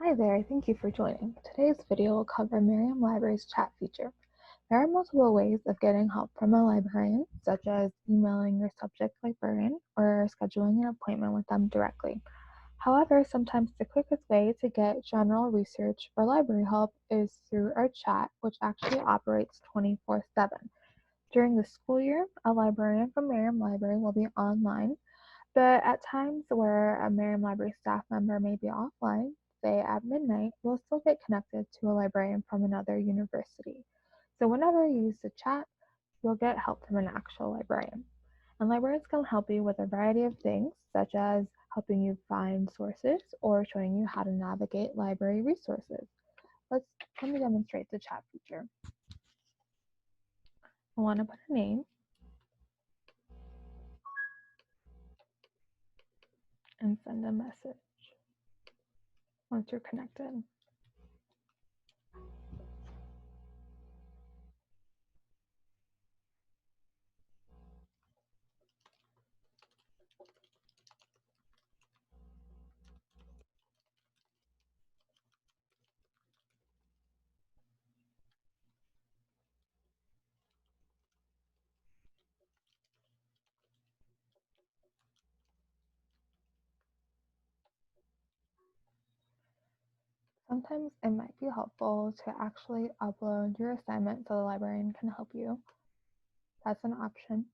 Hi there, thank you for joining. Today's video will cover Merriam Library's chat feature. There are multiple ways of getting help from a librarian, such as emailing your subject librarian or scheduling an appointment with them directly. However, sometimes the quickest way to get general research or library help is through our chat, which actually operates 24/7. During the school year, a librarian from Merriam Library will be online, but at times where a Merriam Library staff member may be offline, say at midnight, you'll still get connected to a librarian from another university. So whenever you use the chat, you'll get help from an actual librarian. And librarians can help you with a variety of things, such as helping you find sources or showing you how to navigate library resources. Let me demonstrate the chat feature. I want to put a name and send a message once you're connected. Sometimes it might be helpful to actually upload your assignment so the librarian can help you. That's an option.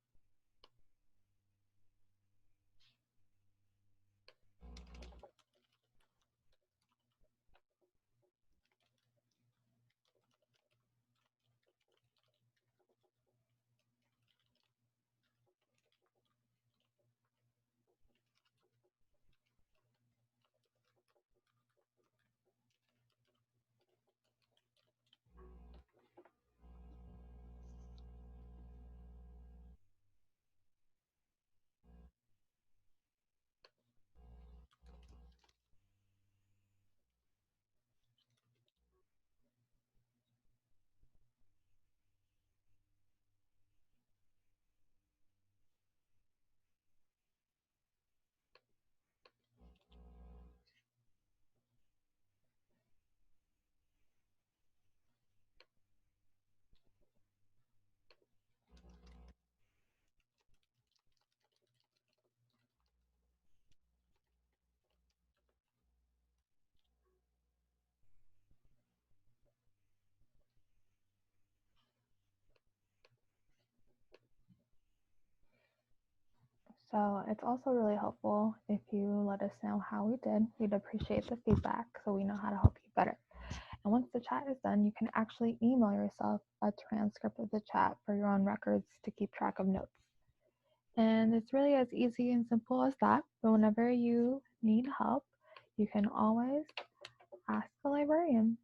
So it's also really helpful if you let us know how we did. We'd appreciate the feedback so we know how to help you better. And once the chat is done, you can actually email yourself a transcript of the chat for your own records to keep track of notes. And it's really as easy and simple as that. But whenever you need help, you can always ask the librarian.